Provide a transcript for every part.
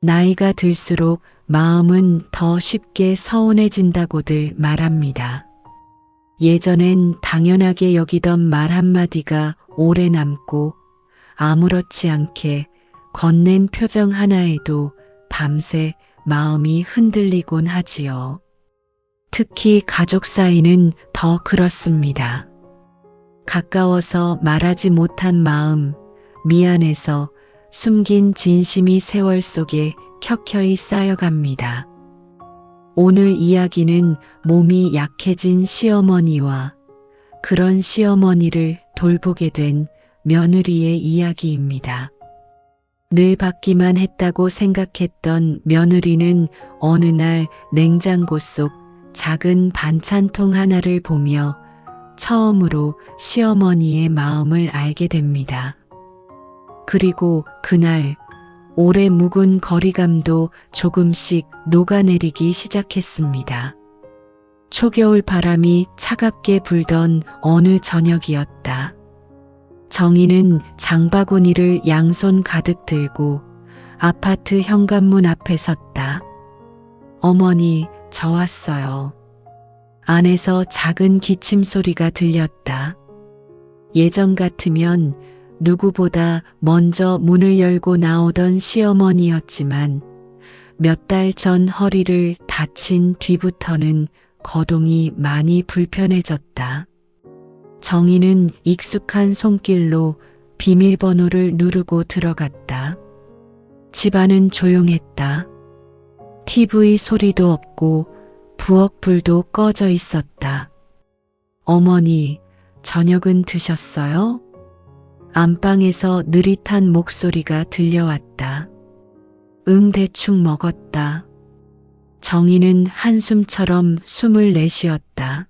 나이가 들수록 마음은 더 쉽게 서운해진다고들 말합니다. 예전엔 당연하게 여기던 말 한마디가 오래 남고 아무렇지 않게 건넨 표정 하나에도 밤새 마음이 흔들리곤 하지요. 특히 가족 사이는 더 그렇습니다. 가까워서 말하지 못한 마음, 미안해서 숨긴 진심이 세월 속에 켜켜이 쌓여갑니다. 오늘 이야기는 몸이 약해진 시어머니와 그런 시어머니를 돌보게 된 며느리의 이야기입니다. 늘 받기만 했다고 생각했던 며느리는 어느 날 냉장고 속 작은 반찬통 하나를 보며 처음으로 시어머니의 마음을 알게 됩니다. 그리고 그날 오래 묵은 거리감도 조금씩 녹아내리기 시작했습니다. 초겨울 바람이 차갑게 불던 어느 저녁이었다. 정희는 장바구니를 양손 가득 들고 아파트 현관문 앞에 섰다. 어머니, 저 왔어요. 안에서 작은 기침 소리가 들렸다. 예전 같으면 누구보다 먼저 문을 열고 나오던 시어머니였지만 몇 달 전 허리를 다친 뒤부터는 거동이 많이 불편해졌다. 정희는 익숙한 손길로 비밀번호를 누르고 들어갔다. 집안은 조용했다. TV 소리도 없고 부엌불도 꺼져 있었다. 어머니, 저녁은 드셨어요? 안방에서 느릿한 목소리가 들려왔다. 응, 대충 먹었다. 정희는 한숨처럼 숨을 내쉬었다.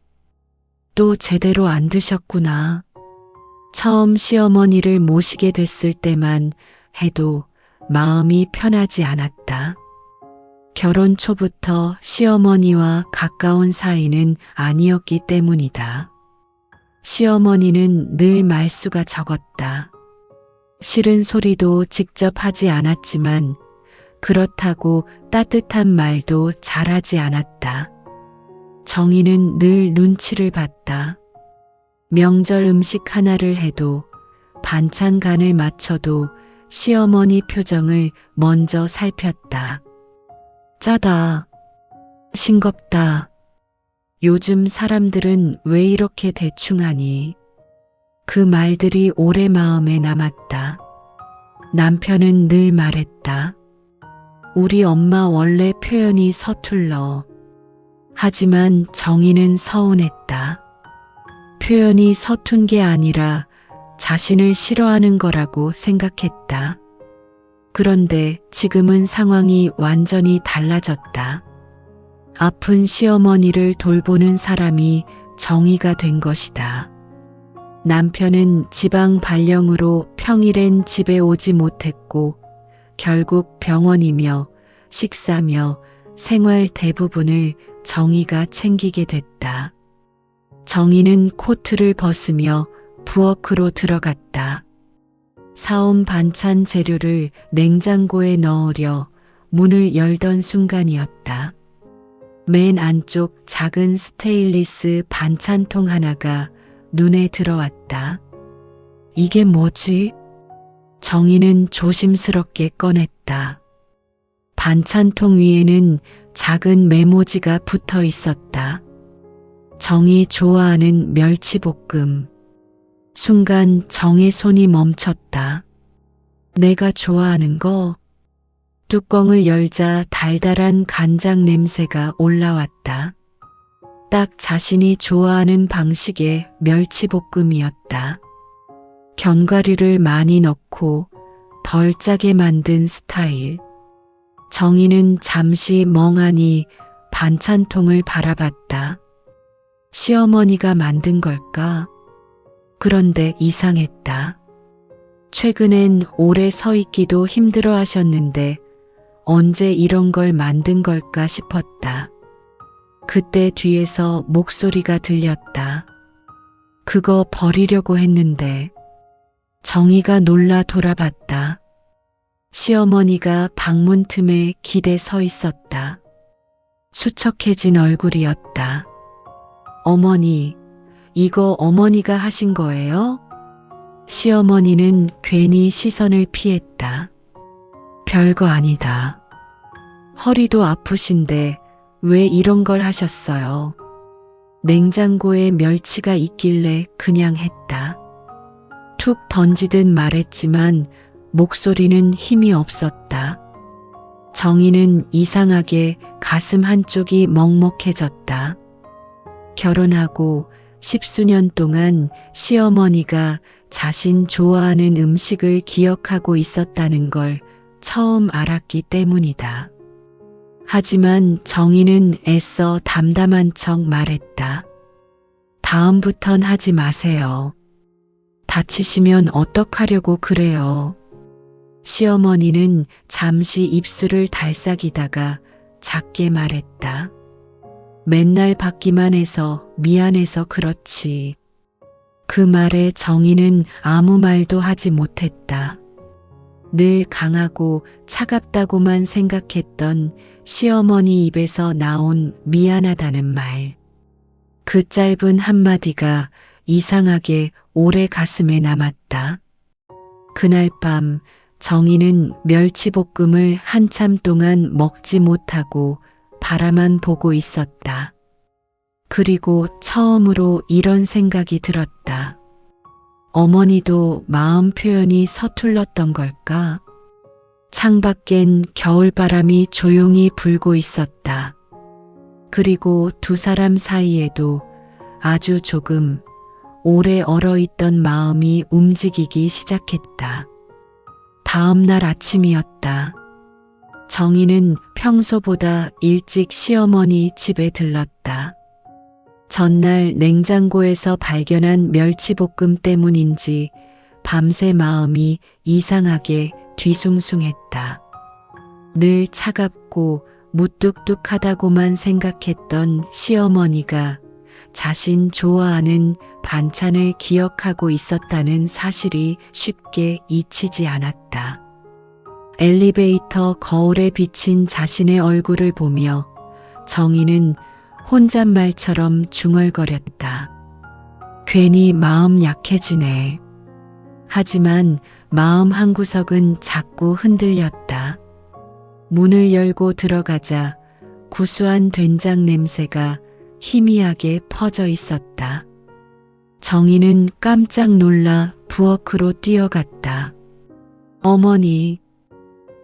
또 제대로 안 드셨구나. 처음 시어머니를 모시게 됐을 때만 해도 마음이 편하지 않았다. 결혼 초부터 시어머니와 가까운 사이는 아니었기 때문이다. 시어머니는 늘 말수가 적었다. 싫은 소리도 직접 하지 않았지만 그렇다고 따뜻한 말도 잘하지 않았다. 정희는 늘 눈치를 봤다. 명절 음식 하나를 해도 반찬 간을 맞춰도 시어머니 표정을 먼저 살폈다. 짜다. 싱겁다. 요즘 사람들은 왜 이렇게 대충하니? 그 말들이 오래 마음에 남았다. 남편은 늘 말했다. 우리 엄마 원래 표현이 서툴러. 하지만 정희는 서운했다. 표현이 서툰 게 아니라 자신을 싫어하는 거라고 생각했다. 그런데 지금은 상황이 완전히 달라졌다. 아픈 시어머니를 돌보는 사람이 정희가 된 것이다. 남편은 지방 발령으로 평일엔 집에 오지 못했고 결국 병원이며 식사며 생활 대부분을 정희가 챙기게 됐다. 정희는 코트를 벗으며 부엌으로 들어갔다. 사온 반찬 재료를 냉장고에 넣으려 문을 열던 순간이었다. 맨 안쪽 작은 스테인리스 반찬통 하나가 눈에 들어왔다. 이게 뭐지? 정희는 조심스럽게 꺼냈다. 반찬통 위에는 작은 메모지가 붙어 있었다. 정희 좋아하는 멸치볶음. 순간 정의 손이 멈췄다. 내가 좋아하는 거? 뚜껑을 열자 달달한 간장 냄새가 올라왔다. 딱 자신이 좋아하는 방식의 멸치볶음이었다. 견과류를 많이 넣고 덜 짜게 만든 스타일. 정희는 잠시 멍하니 반찬통을 바라봤다. 시어머니가 만든 걸까? 그런데 이상했다. 최근엔 오래 서 있기도 힘들어 하셨는데 언제 이런 걸 만든 걸까 싶었다. 그때 뒤에서 목소리가 들렸다. 그거 버리려고 했는데. 정희가 놀라 돌아봤다. 시어머니가 방문 틈에 기대 서 있었다. 수척해진 얼굴이었다. 어머니, 이거 어머니가 하신 거예요? 시어머니는 괜히 시선을 피했다. 별거 아니다. 허리도 아프신데 왜 이런 걸 하셨어요? 냉장고에 멸치가 있길래 그냥 했다. 툭 던지듯 말했지만 목소리는 힘이 없었다. 정희는 이상하게 가슴 한쪽이 먹먹해졌다. 결혼하고 10수년 동안 시어머니가 자신 좋아하는 음식을 기억하고 있었다는 걸 처음 알았기 때문이다. 하지만 정희는 애써 담담한 척 말했다. 다음부턴 하지 마세요. 다치시면 어떡하려고 그래요. 시어머니는 잠시 입술을 달싹이다가 작게 말했다. 맨날 받기만 해서 미안해서 그렇지. 그 말에 정희는 아무 말도 하지 못했다. 늘 강하고 차갑다고만 생각했던 시어머니 입에서 나온 미안하다는 말. 그 짧은 한마디가 이상하게 오래 가슴에 남았다. 그날 밤 정희는 멸치볶음을 한참 동안 먹지 못하고 바라만 보고 있었다. 그리고 처음으로 이런 생각이 들었다. 어머니도 마음 표현이 서툴렀던 걸까? 창밖엔 겨울바람이 조용히 불고 있었다. 그리고 두 사람 사이에도 아주 조금 오래 얼어있던 마음이 움직이기 시작했다. 다음 날 아침이었다. 정희는 평소보다 일찍 시어머니 집에 들렀다. 전날 냉장고에서 발견한 멸치볶음 때문인지 밤새 마음이 이상하게 뒤숭숭했다. 늘 차갑고 무뚝뚝하다고만 생각했던 시어머니가 자신 좋아하는 반찬을 기억하고 있었다는 사실이 쉽게 잊히지 않았다. 엘리베이터 거울에 비친 자신의 얼굴을 보며 정희는 혼잣말처럼 중얼거렸다. 괜히 마음 약해지네. 하지만 마음 한구석은 자꾸 흔들렸다. 문을 열고 들어가자 구수한 된장 냄새가 희미하게 퍼져 있었다. 정희는 깜짝 놀라 부엌으로 뛰어갔다. 어머니.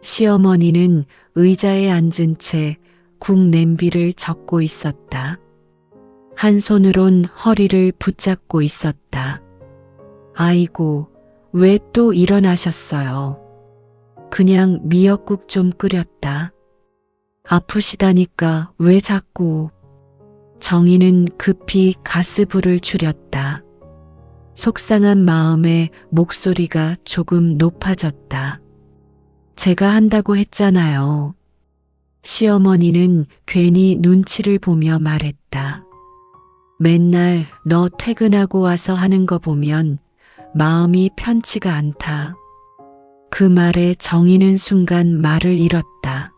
시어머니는 의자에 앉은 채 국 냄비를 젓고 있었다. 한 손으론 허리를 붙잡고 있었다. 아이고, 왜 또 일어나셨어요? 그냥 미역국 좀 끓였다. 아프시다니까 왜 자꾸. 정희는 급히 가스불을 줄였다. 속상한 마음에 목소리가 조금 높아졌다. 제가 한다고 했잖아요. 시어머니는 괜히 눈치를 보며 말했다. 맨날 너 퇴근하고 와서 하는 거 보면 마음이 편치가 않다. 그 말에 정희는 순간 말을 잃었다.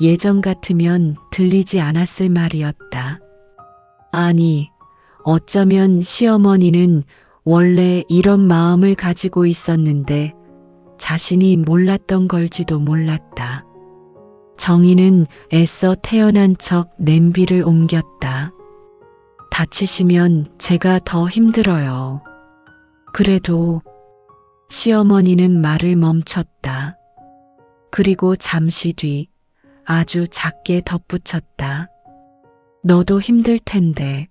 예전 같으면 들리지 않았을 말이었다. 아니, 어쩌면 시어머니는 원래 이런 마음을 가지고 있었는데 자신이 몰랐던 걸지도 몰랐다. 정희는 애써 태어난 척 냄비를 옮겼다. 다치시면 제가 더 힘들어요. 그래도. 시어머니는 말을 멈췄다. 그리고 잠시 뒤 아주 작게 덧붙였다. 너도 힘들 텐데.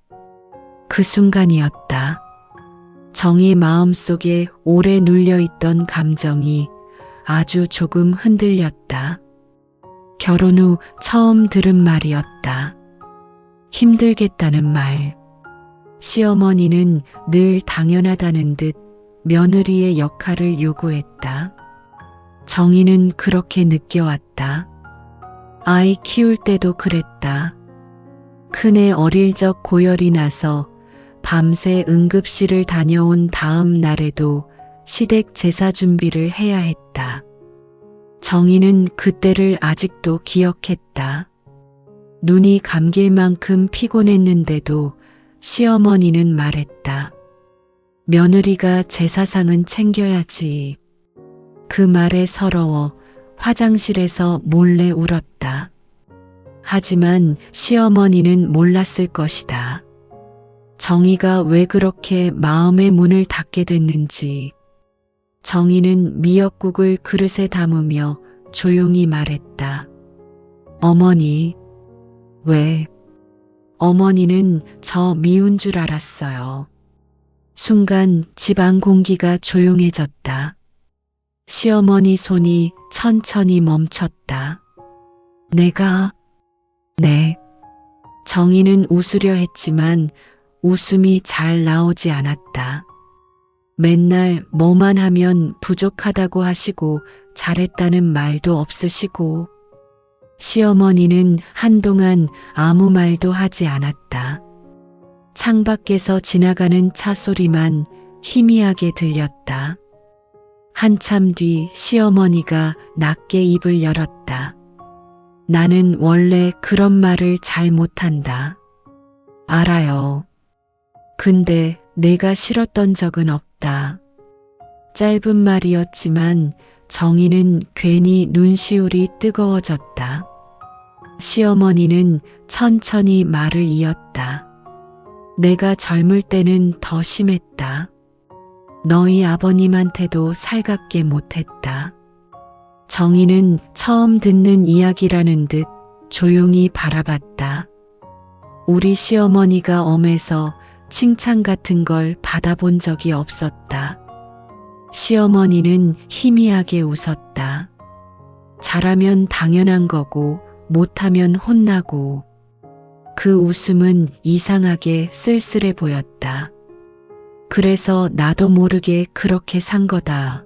그 순간이었다. 정희 마음속에 오래 눌려있던 감정이 아주 조금 흔들렸다. 결혼 후 처음 들은 말이었다. 힘들겠다는 말. 시어머니는 늘 당연하다는 듯 며느리의 역할을 요구했다. 정희는 그렇게 느껴왔다. 아이 키울 때도 그랬다. 큰애 어릴 적 고열이 나서 밤새 응급실을 다녀온 다음 날에도 시댁 제사 준비를 해야 했다. 정희는 그때를 아직도 기억했다. 눈이 감길 만큼 피곤했는데도 시어머니는 말했다. 며느리가 제사상은 챙겨야지. 그 말에 서러워 화장실에서 몰래 울었다. 하지만 시어머니는 몰랐을 것이다. 정희가 왜 그렇게 마음의 문을 닫게 됐는지. 정희는 미역국을 그릇에 담으며 조용히 말했다. 어머니, 왜? 어머니는 저 미운 줄 알았어요. 순간 집안 공기가 조용해졌다. 시어머니 손이 천천히 멈췄다. 네. 정희는 웃으려 했지만 웃음이 잘 나오지 않았다. 맨날 뭐만 하면 부족하다고 하시고 잘했다는 말도 없으시고. 시어머니는 한동안 아무 말도 하지 않았다. 창밖에서 지나가는 차 소리만 희미하게 들렸다. 한참 뒤 시어머니가 낮게 입을 열었다. 나는 원래 그런 말을 잘 못한다. 알아요. 근데 내가 싫었던 적은 없다. 짧은 말이었지만 정희는 괜히 눈시울이 뜨거워졌다. 시어머니는 천천히 말을 이었다. 내가 젊을 때는 더 심했다. 너희 아버님한테도 살갑게 못했다. 정희는 처음 듣는 이야기라는 듯 조용히 바라봤다. 우리 시어머니가 엄해서 칭찬 같은 걸 받아본 적이 없었다. 시어머니는 희미하게 웃었다. 잘하면 당연한 거고 못하면 혼나고. 그 웃음은 이상하게 쓸쓸해 보였다. 그래서 나도 모르게 그렇게 산 거다.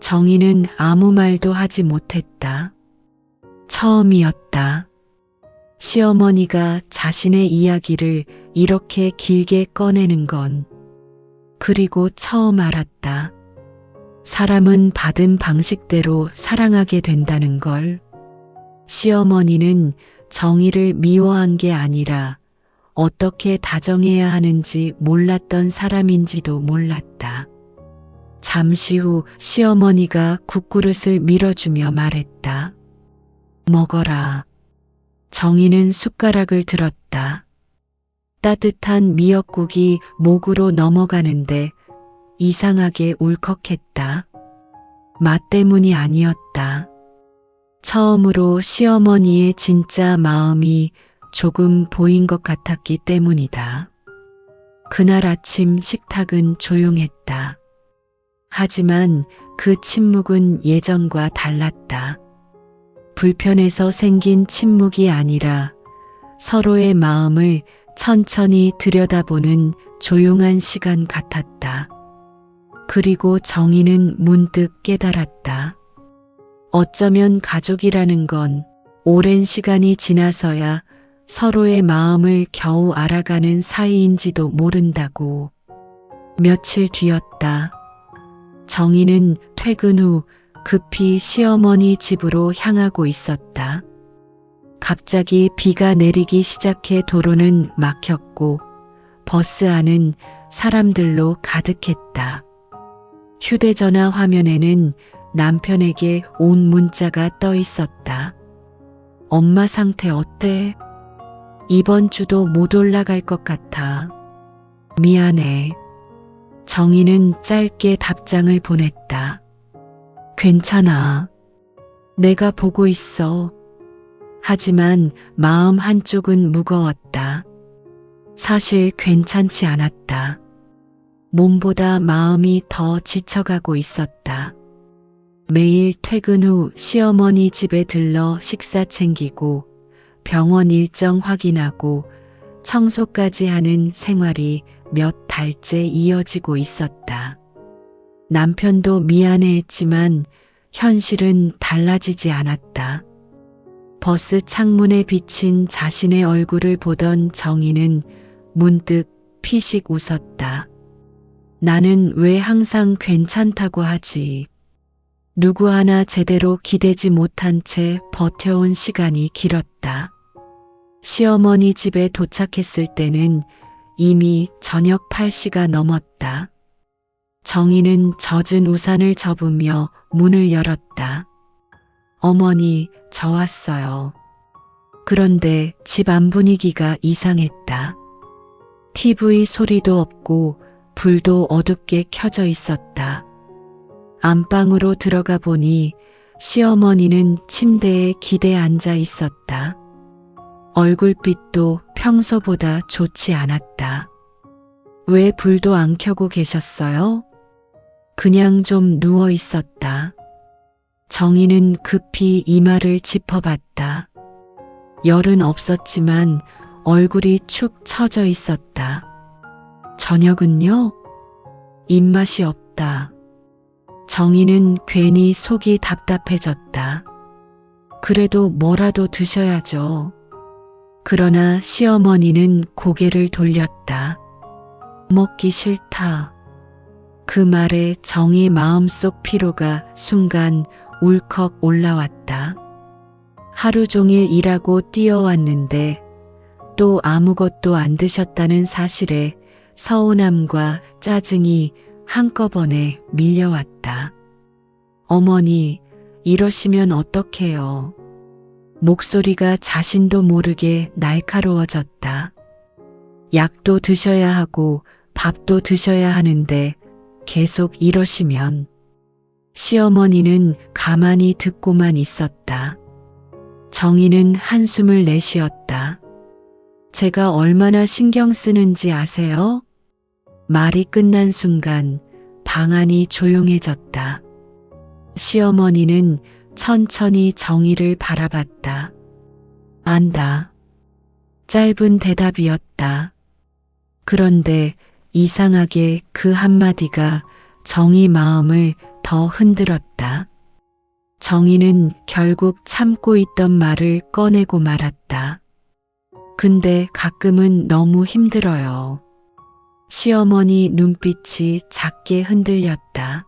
정희는 아무 말도 하지 못했다. 처음이었다. 시어머니가 자신의 이야기를 이렇게 길게 꺼내는 건. 그리고 처음 알았다. 사람은 받은 방식대로 사랑하게 된다는 걸. 시어머니는 정희를 미워한 게 아니라 어떻게 다정해야 하는지 몰랐던 사람인지도 몰랐다. 잠시 후 시어머니가 국그릇을 밀어주며 말했다. 먹어라. 정희는 숟가락을 들었다. 따뜻한 미역국이 목으로 넘어가는데 이상하게 울컥했다. 맛 때문이 아니었다. 처음으로 시어머니의 진짜 마음이 조금 보인 것 같았기 때문이다. 그날 아침 식탁은 조용했다. 하지만 그 침묵은 예전과 달랐다. 불편해서 생긴 침묵이 아니라 서로의 마음을 천천히 들여다보는 조용한 시간 같았다. 그리고 정희는 문득 깨달았다. 어쩌면 가족이라는 건 오랜 시간이 지나서야 서로의 마음을 겨우 알아가는 사이인지도 모른다고. 며칠 뒤였다. 정희는 퇴근 후 급히 시어머니 집으로 향하고 있었다. 갑자기 비가 내리기 시작해 도로는 막혔고 버스 안은 사람들로 가득했다. 휴대전화 화면에는 남편에게 온 문자가 떠 있었다. 엄마 상태 어때? 이번 주도 못 올라갈 것 같아. 미안해. 정희는 짧게 답장을 보냈다. 괜찮아. 내가 보고 있어. 하지만 마음 한쪽은 무거웠다. 사실 괜찮지 않았다. 몸보다 마음이 더 지쳐가고 있었다. 매일 퇴근 후 시어머니 집에 들러 식사 챙기고 병원 일정 확인하고 청소까지 하는 생활이 몇 달째 이어지고 있었다. 남편도 미안해했지만 현실은 달라지지 않았다. 버스 창문에 비친 자신의 얼굴을 보던 정희는 문득 피식 웃었다. 나는 왜 항상 괜찮다고 하지? 누구 하나 제대로 기대지 못한 채 버텨온 시간이 길었다. 시어머니 집에 도착했을 때는 이미 저녁 8시가 넘었다. 정희는 젖은 우산을 접으며 문을 열었다. 어머니, 저 왔어요. 그런데 집 안 분위기가 이상했다. TV 소리도 없고 불도 어둡게 켜져 있었다. 안방으로 들어가 보니 시어머니는 침대에 기대 앉아 있었다. 얼굴빛도 평소보다 좋지 않았다. 왜 불도 안 켜고 계셨어요? 그냥 좀 누워 있었다. 정희는 급히 이마를 짚어봤다. 열은 없었지만 얼굴이 축 처져 있었다. 저녁은요? 입맛이 없다. 정희는 괜히 속이 답답해졌다. 그래도 뭐라도 드셔야죠. 그러나 시어머니는 고개를 돌렸다. 먹기 싫다. 그 말에 정희 마음속 피로가 순간 울컥 올라왔다. 하루 종일 일하고 뛰어왔는데 또 아무것도 안 드셨다는 사실에 서운함과 짜증이 한꺼번에 밀려왔다. 어머니, 이러시면 어떡해요. 목소리가 자신도 모르게 날카로워졌다. 약도 드셔야 하고 밥도 드셔야 하는데 계속 이러시면. 시어머니는 가만히 듣고만 있었다. 정희는 한숨을 내쉬었다. 제가 얼마나 신경 쓰는지 아세요? 말이 끝난 순간 방 안이 조용해졌다. 시어머니는 천천히 정희를 바라봤다. 안다. 짧은 대답이었다. 그런데 이상하게 그 한마디가 정희 마음을 더 흔들었다. 정희는 결국 참고 있던 말을 꺼내고 말았다. 근데 가끔은 너무 힘들어요. 시어머니 눈빛이 작게 흔들렸다.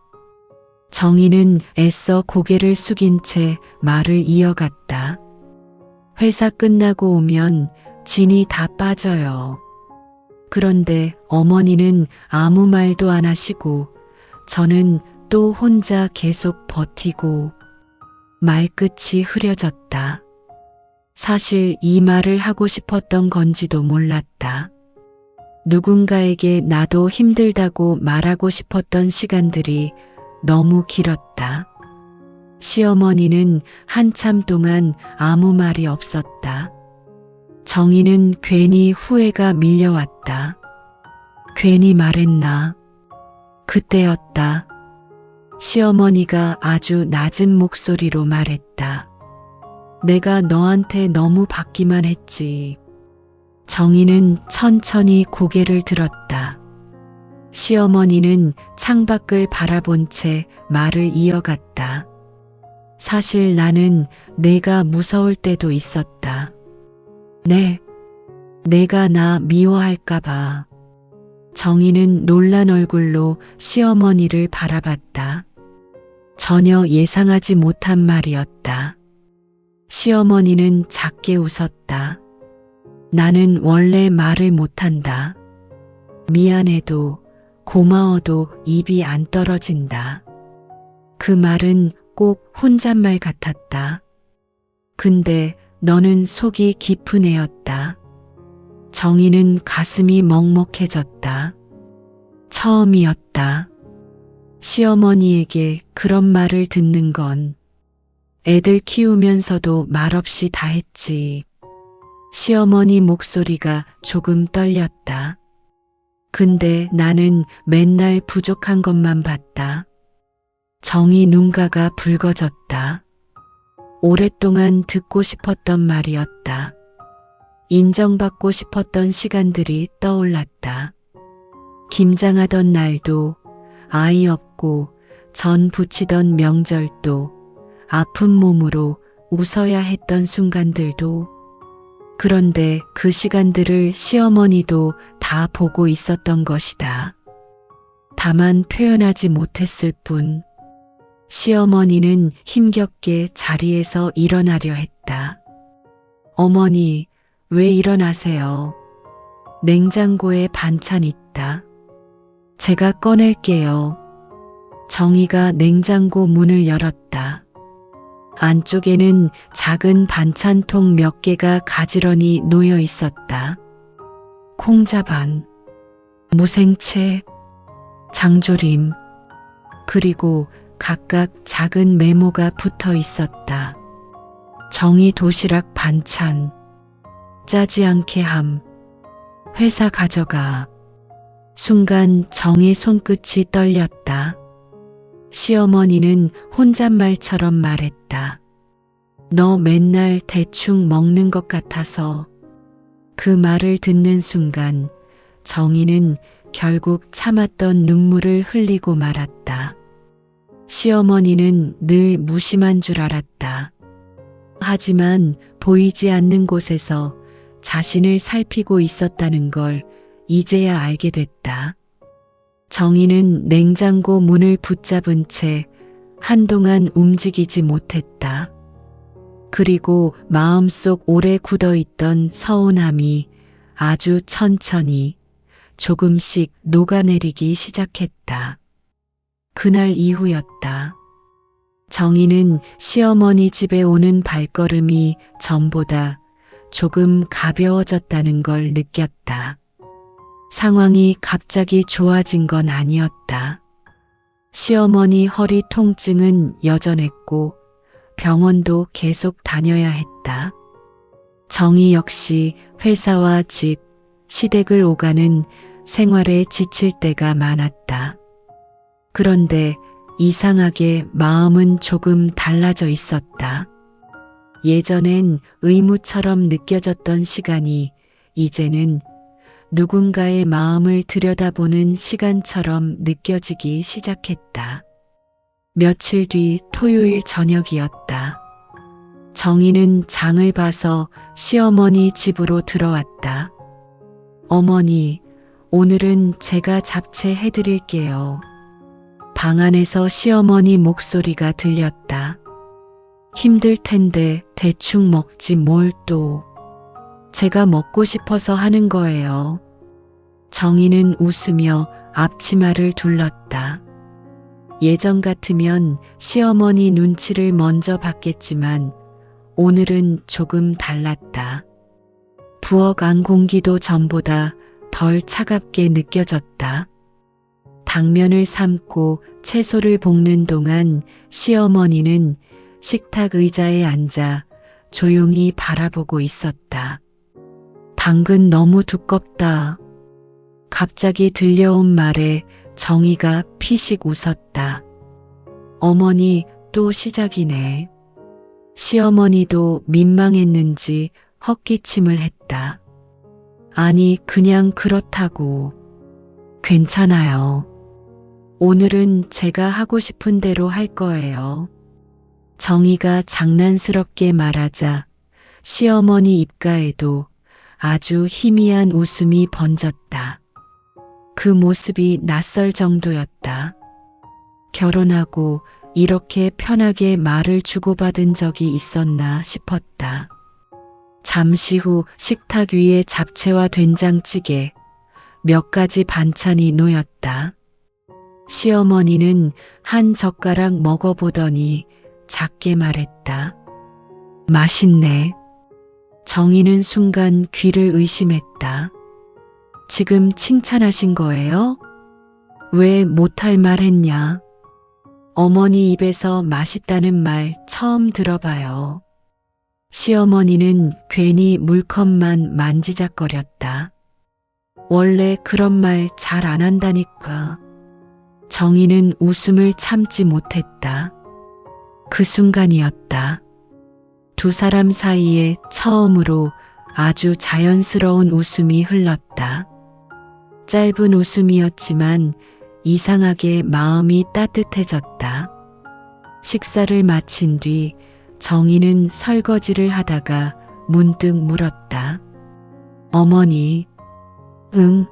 정희는 애써 고개를 숙인 채 말을 이어갔다. 회사 끝나고 오면 진이 다 빠져요. 그런데 어머니는 아무 말도 안 하시고 저는 또 혼자 계속 버티고. 말끝이 흐려졌다. 사실 이 말을 하고 싶었던 건지도 몰랐다. 누군가에게 나도 힘들다고 말하고 싶었던 시간들이 너무 길었다. 시어머니는 한참 동안 아무 말이 없었다. 정희는 괜히 후회가 밀려왔다. 괜히 말했나. 그때였다. 시어머니가 아주 낮은 목소리로 말했다. 내가 너한테 너무 받기만 했지. 정희는 천천히 고개를 들었다. 시어머니는 창밖을 바라본 채 말을 이어갔다. 사실 나는 내가 무서울 때도 있었다. 내가 나 미워할까봐. 정희는 놀란 얼굴로 시어머니를 바라봤다. 전혀 예상하지 못한 말이었다. 시어머니는 작게 웃었다. 나는 원래 말을 못한다. 미안해도 고마워도 입이 안 떨어진다. 그 말은 꼭 혼잣말 같았다. 근데 너는 속이 깊은 애였다. 정희는 가슴이 먹먹해졌다. 처음이었다. 시어머니에게 그런 말을 듣는 건. 애들 키우면서도 말없이 다 했지. 시어머니 목소리가 조금 떨렸다. 근데 나는 맨날 부족한 것만 봤다. 정희 눈가가 붉어졌다. 오랫동안 듣고 싶었던 말이었다. 인정받고 싶었던 시간들이 떠올랐다. 김장하던 날도, 아이 없고 전 부치던 명절도, 아픈 몸으로 웃어야 했던 순간들도. 그런데 그 시간들을 시어머니도 다 보고 있었던 것이다. 다만 표현하지 못했을 뿐. 시어머니는 힘겹게 자리에서 일어나려 했다. 어머니, 왜 일어나세요? 냉장고에 반찬 있다. 제가 꺼낼게요. 정희가 냉장고 문을 열었다. 안쪽에는 작은 반찬통 몇 개가 가지런히 놓여 있었다. 콩자반, 무생채, 장조림, 그리고 각각 작은 메모가 붙어 있었다. 정희 도시락 반찬, 짜지 않게 함, 회사 가져가. 순간 정의 손끝이 떨렸다. 시어머니는 혼잣말처럼 말했다. 너 맨날 대충 먹는 것 같아서. 그 말을 듣는 순간 정희는 결국 참았던 눈물을 흘리고 말았다. 시어머니는 늘 무심한 줄 알았다. 하지만 보이지 않는 곳에서 자신을 살피고 있었다는 걸 이제야 알게 됐다. 정희는 냉장고 문을 붙잡은 채 한동안 움직이지 못했다. 그리고 마음속 오래 굳어있던 서운함이 아주 천천히 조금씩 녹아내리기 시작했다. 그날 이후였다. 정희는 시어머니 집에 오는 발걸음이 전보다 조금 가벼워졌다는 걸 느꼈다. 상황이 갑자기 좋아진 건 아니었다. 시어머니 허리 통증은 여전했고 병원도 계속 다녀야 했다. 정희 역시 회사와 집, 시댁을 오가는 생활에 지칠 때가 많았다. 그런데 이상하게 마음은 조금 달라져 있었다. 예전엔 의무처럼 느껴졌던 시간이 이제는 누군가의 마음을 들여다보는 시간처럼 느껴지기 시작했다. 며칠 뒤 토요일 저녁이었다. 정희는 장을 봐서 시어머니 집으로 들어왔다. 어머니, 오늘은 제가 잡채 해드릴게요. 방 안에서 시어머니 목소리가 들렸다. 힘들 텐데 대충 먹지 뭘 또. 제가 먹고 싶어서 하는 거예요. 정희는 웃으며 앞치마를 둘렀다. 예전 같으면 시어머니 눈치를 먼저 봤겠지만 오늘은 조금 달랐다. 부엌 안 공기도 전보다 덜 차갑게 느껴졌다. 당면을 삶고 채소를 볶는 동안 시어머니는 식탁 의자에 앉아 조용히 바라보고 있었다. 당근 너무 두껍다. 갑자기 들려온 말에 정희가 피식 웃었다. 어머니 또 시작이네. 시어머니도 민망했는지 헛기침을 했다. 아니 그냥 그렇다고. 괜찮아요. 오늘은 제가 하고 싶은 대로 할 거예요. 정희가 장난스럽게 말하자 시어머니 입가에도 아주 희미한 웃음이 번졌다. 그 모습이 낯설 정도였다. 결혼하고 이렇게 편하게 말을 주고받은 적이 있었나 싶었다. 잠시 후 식탁 위에 잡채와 된장찌개, 몇 가지 반찬이 놓였다. 시어머니는 한 젓가락 먹어보더니 작게 말했다. 맛있네. 정희는 순간 귀를 의심했다. 지금 칭찬하신 거예요? 왜 못할 말 했냐? 어머니 입에서 맛있다는 말 처음 들어봐요. 시어머니는 괜히 물컵만 만지작거렸다. 원래 그런 말 잘 안 한다니까. 정희는 웃음을 참지 못했다. 그 순간이었다. 두 사람 사이에 처음으로 아주 자연스러운 웃음이 흘렀다. 짧은 웃음이었지만 이상하게 마음이 따뜻해졌다. 식사를 마친 뒤 정희는 설거지를 하다가 문득 물었다. 어머니, 응?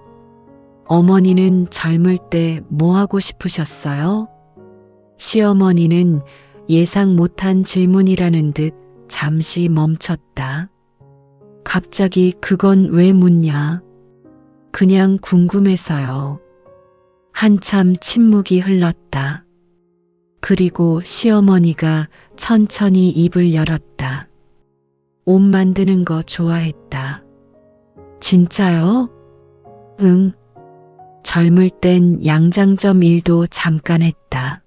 어머니는 젊을 때 뭐 하고 싶으셨어요? 시어머니는 예상 못한 질문이라는 듯 잠시 멈췄다. 갑자기 그건 왜 묻냐? 그냥 궁금해서요. 한참 침묵이 흘렀다. 그리고 시어머니가 천천히 입을 열었다. 옷 만드는 거 좋아했다. 진짜요? 응. 젊을 땐 양장점 일도 잠깐 했다.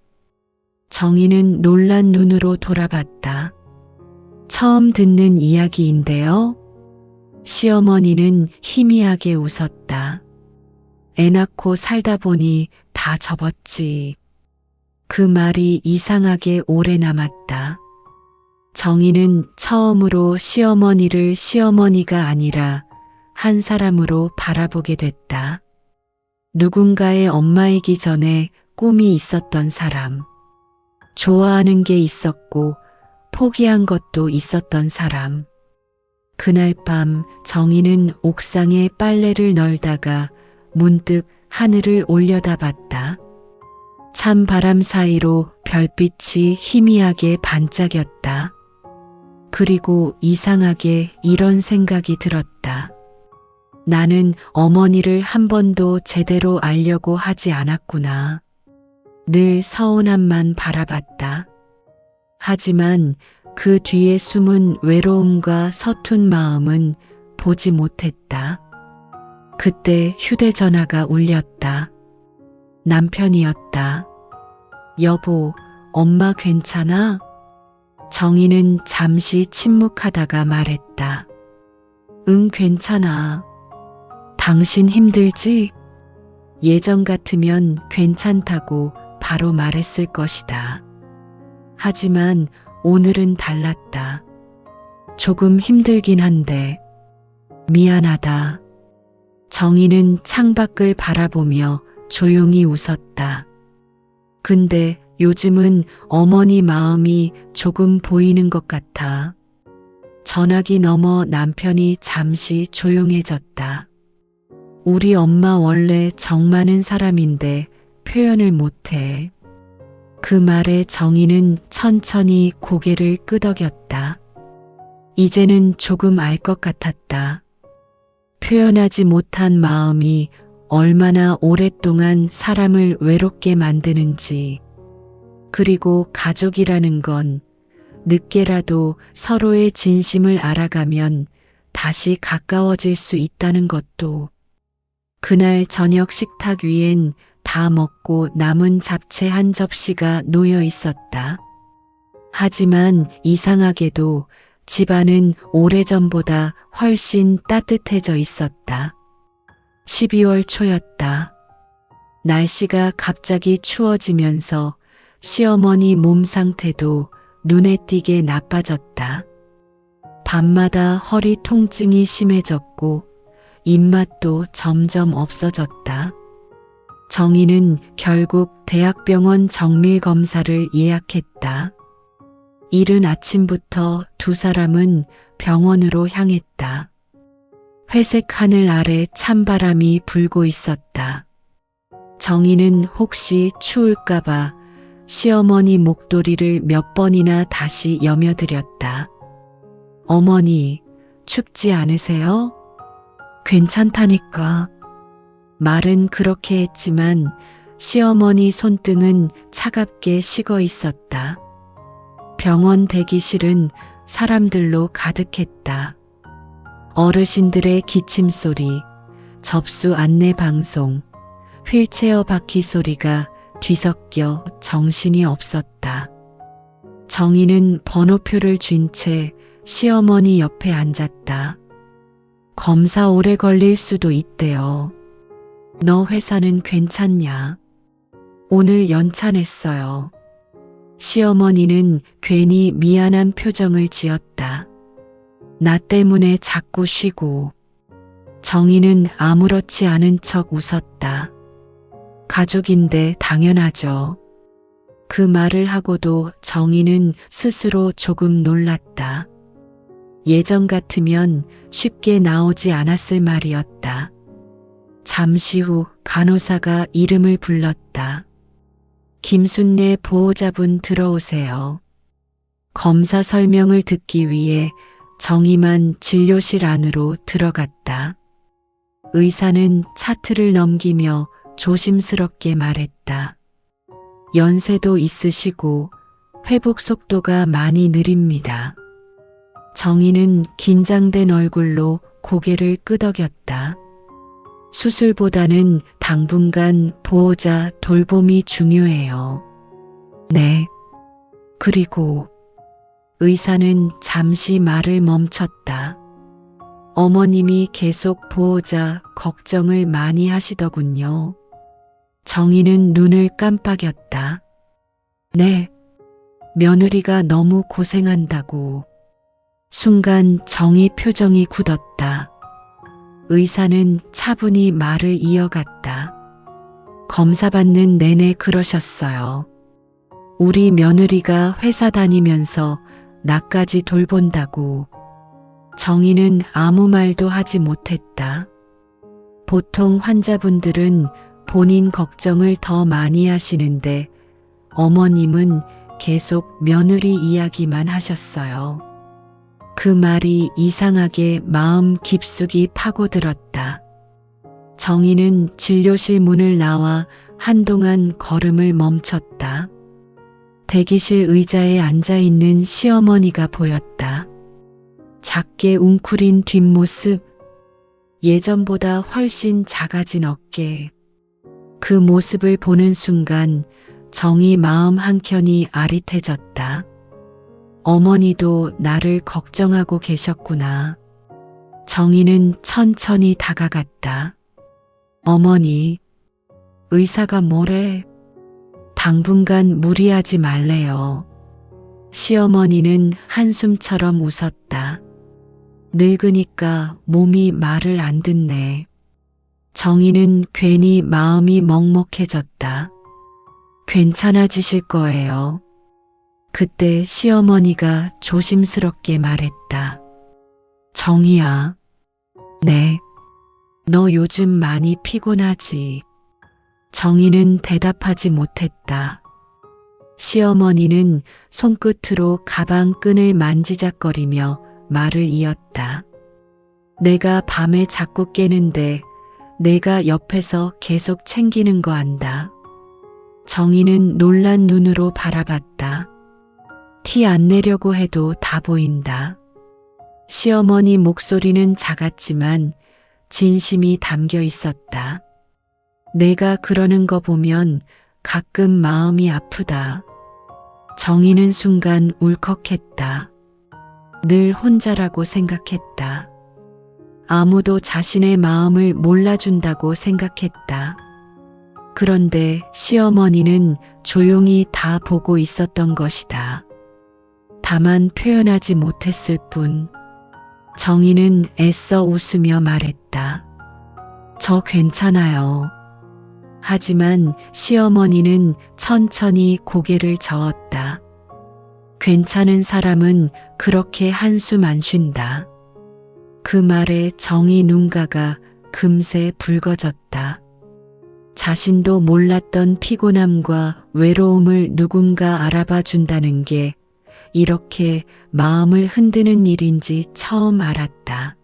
정희는 놀란 눈으로 돌아봤다. 처음 듣는 이야기인데요. 시어머니는 희미하게 웃었다. 애 낳고 살다 보니 다 접었지. 그 말이 이상하게 오래 남았다. 정희는 처음으로 시어머니를 시어머니가 아니라 한 사람으로 바라보게 됐다. 누군가의 엄마이기 전에 꿈이 있었던 사람. 좋아하는 게 있었고 포기한 것도 있었던 사람. 그날 밤 정희는 옥상에 빨래를 널다가 문득 하늘을 올려다봤다. 찬 바람 사이로 별빛이 희미하게 반짝였다. 그리고 이상하게 이런 생각이 들었다. 나는 어머니를 한 번도 제대로 알려고 하지 않았구나. 늘 서운함만 바라봤다. 하지만 그 뒤에 숨은 외로움과 서툰 마음은 보지 못했다. 그때 휴대전화가 울렸다. 남편이었다. 여보, 엄마 괜찮아? 정희는 잠시 침묵하다가 말했다. 응, 괜찮아. 당신 힘들지? 예전 같으면 괜찮다고 바로 말했을 것이다. 하지만 오늘은 달랐다. 조금 힘들긴 한데 미안하다. 정희는 창밖을 바라보며 조용히 웃었다. 근데 요즘은 어머니 마음이 조금 보이는 것 같아. 전화기 너머 남편이 잠시 조용해졌다. 우리 엄마 원래 정 많은 사람인데 표현을 못해. 그 말에 정희는 천천히 고개를 끄덕였다. 이제는 조금 알 것 같았다. 표현하지 못한 마음이 얼마나 오랫동안 사람을 외롭게 만드는지. 그리고 가족이라는 건 늦게라도 서로의 진심을 알아가면 다시 가까워질 수 있다는 것도. 그날 저녁 식탁 위엔 다 먹고 남은 잡채 한 접시가 놓여 있었다. 하지만 이상하게도 집안은 오래전보다 훨씬 따뜻해져 있었다. 12월 초였다. 날씨가 갑자기 추워지면서 시어머니 몸 상태도 눈에 띄게 나빠졌다. 밤마다 허리 통증이 심해졌고 입맛도 점점 없어졌다. 정희는 결국 대학병원 정밀검사를 예약했다. 이른 아침부터 두 사람은 병원으로 향했다. 회색 하늘 아래 찬바람이 불고 있었다. 정희는 혹시 추울까봐 시어머니 목도리를 몇 번이나 다시 여며드렸다. 어머니, 춥지 않으세요? 괜찮다니까. 말은 그렇게 했지만 시어머니 손등은 차갑게 식어 있었다. 병원 대기실은 사람들로 가득했다. 어르신들의 기침 소리, 접수 안내 방송, 휠체어 바퀴 소리가 뒤섞여 정신이 없었다. 정희는 번호표를 쥔 채 시어머니 옆에 앉았다. 검사 오래 걸릴 수도 있대요. 너 회사는 괜찮냐? 오늘 연차 냈어요. 시어머니는 괜히 미안한 표정을 지었다. 나 때문에 자꾸 쉬고. 정희는 아무렇지 않은 척 웃었다. 가족인데 당연하죠. 그 말을 하고도 정희는 스스로 조금 놀랐다. 예전 같으면 쉽게 나오지 않았을 말이었다. 잠시 후 간호사가 이름을 불렀다. 김순례 보호자분 들어오세요. 검사 설명을 듣기 위해 정희만 진료실 안으로 들어갔다. 의사는 차트를 넘기며 조심스럽게 말했다. 연세도 있으시고 회복 속도가 많이 느립니다. 정희는 긴장된 얼굴로 고개를 끄덕였다. 수술보다는 당분간 보호자 돌봄이 중요해요. 네. 그리고 의사는 잠시 말을 멈췄다. 어머님이 계속 보호자 걱정을 많이 하시더군요. 정희는 눈을 깜빡였다. 네. 며느리가 너무 고생한다고. 순간 정희 표정이 굳었다. 의사는 차분히 말을 이어갔다. 검사받는 내내 그러셨어요. 우리 며느리가 회사 다니면서 나까지 돌본다고. 정희는 아무 말도 하지 못했다. 보통 환자분들은 본인 걱정을 더 많이 하시는데 어머님은 계속 며느리 이야기만 하셨어요. 그 말이 이상하게 마음 깊숙이 파고들었다. 정희는 진료실 문을 나와 한동안 걸음을 멈췄다. 대기실 의자에 앉아있는 시어머니가 보였다. 작게 웅크린 뒷모습, 예전보다 훨씬 작아진 어깨. 그 모습을 보는 순간 정희 마음 한켠이 아릿해졌다. 어머니도 나를 걱정하고 계셨구나. 정희는 천천히 다가갔다. 어머니, 의사가 뭐래? 당분간 무리하지 말래요. 시어머니는 한숨처럼 웃었다. 늙으니까 몸이 말을 안 듣네. 정희는 괜히 마음이 먹먹해졌다. 괜찮아지실 거예요. 그때 시어머니가 조심스럽게 말했다. 정희야. 네. 너 요즘 많이 피곤하지? 정희는 대답하지 못했다. 시어머니는 손끝으로 가방 끈을 만지작거리며 말을 이었다. 내가 밤에 자꾸 깨는데 내가 옆에서 계속 챙기는 거 안다. 정희는 놀란 눈으로 바라봤다. 티 안 내려고 해도 다 보인다. 시어머니 목소리는 작았지만 진심이 담겨 있었다. 내가 그러는 거 보면 가끔 마음이 아프다. 정희는 순간 울컥했다. 늘 혼자라고 생각했다. 아무도 자신의 마음을 몰라준다고 생각했다. 그런데 시어머니는 조용히 다 보고 있었던 것이다. 다만 표현하지 못했을 뿐. 정희는 애써 웃으며 말했다. 저 괜찮아요. 하지만 시어머니는 천천히 고개를 저었다. 괜찮은 사람은 그렇게 한숨 안 쉰다. 그 말에 정희 눈가가 금세 붉어졌다. 자신도 몰랐던 피곤함과 외로움을 누군가 알아봐 준다는 게 이렇게 마음을 흔드는 일인지 처음 알았다.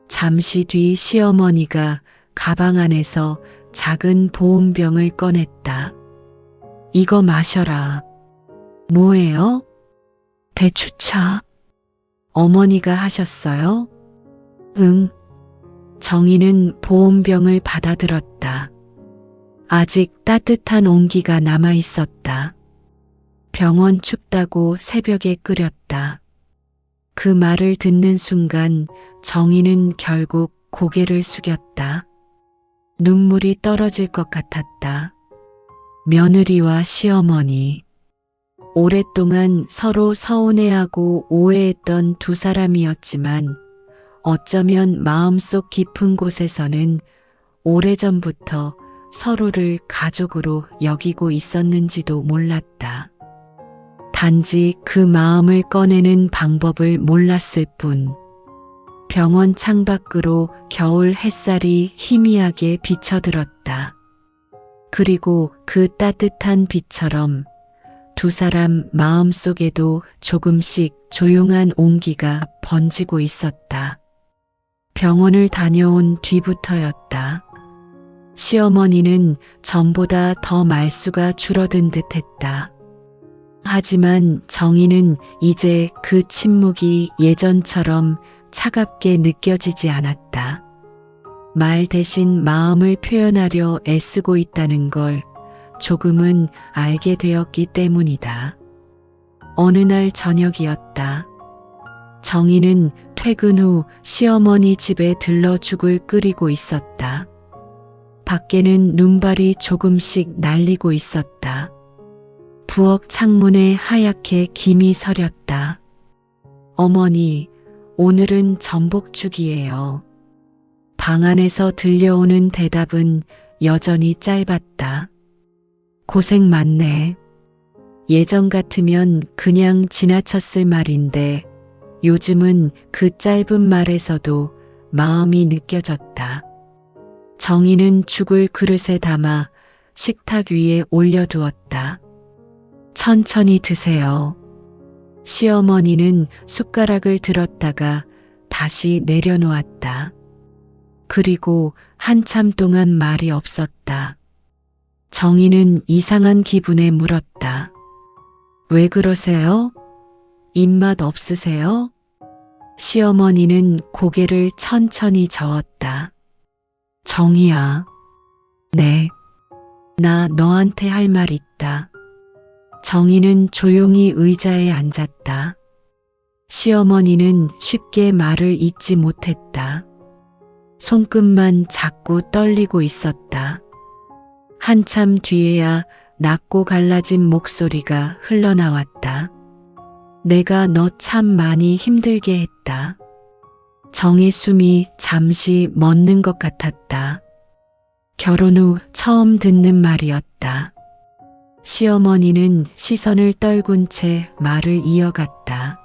잠시 뒤 시어머니가 가방 안에서 작은 보온병을 꺼냈다. 이거 마셔라. 뭐예요? 대추차. 어머니가 하셨어요? 응. 정희는 보온병을 받아들었다. 아직 따뜻한 온기가 남아 있었다. 병원 춥다고 새벽에 끓였다. 그 말을 듣는 순간 정희는 결국 고개를 숙였다. 눈물이 떨어질 것 같았다. 며느리와 시어머니. 오랫동안 서로 서운해하고 오해했던 두 사람이었지만 어쩌면 마음속 깊은 곳에서는 오래전부터 서로를 가족으로 여기고 있었는지도 몰랐다. 단지 그 마음을 꺼내는 방법을 몰랐을 뿐. 병원 창밖으로 겨울 햇살이 희미하게 비쳐들었다. 그리고 그 따뜻한 빛처럼 두 사람 마음속에도 조금씩 조용한 온기가 번지고 있었다. 병원을 다녀온 뒤부터였다. 시어머니는 전보다 더 말수가 줄어든 듯했다. 하지만 정희는 이제 그 침묵이 예전처럼 차갑게 느껴지지 않았다. 말 대신 마음을 표현하려 애쓰고 있다는 걸 조금은 알게 되었기 때문이다. 어느 날 저녁이었다. 정희는 퇴근 후 시어머니 집에 들러 죽을 끓이고 있었다. 밖에는 눈발이 조금씩 날리고 있었다. 부엌 창문에 하얗게 김이 서렸다. 어머니, 오늘은 전복죽이에요. 방 안에서 들려오는 대답은 여전히 짧았다. 고생 많네. 예전 같으면 그냥 지나쳤을 말인데 요즘은 그 짧은 말에서도 마음이 느껴졌다. 정희는 죽을 그릇에 담아 식탁 위에 올려두었다. 천천히 드세요. 시어머니는 숟가락을 들었다가 다시 내려놓았다. 그리고 한참 동안 말이 없었다. 정희는 이상한 기분에 물었다. 왜 그러세요? 입맛 없으세요? 시어머니는 고개를 천천히 저었다. 정희야. 네. 나 너한테 할 말 있다. 정희는 조용히 의자에 앉았다. 시어머니는 쉽게 말을 잇지 못했다. 손끝만 자꾸 떨리고 있었다. 한참 뒤에야 낮고 갈라진 목소리가 흘러나왔다. 내가 너 참 많이 힘들게 했다. 정의 숨이 잠시 멎는 것 같았다. 결혼 후 처음 듣는 말이었다. 시어머니는 시선을 떨군 채 말을 이어갔다.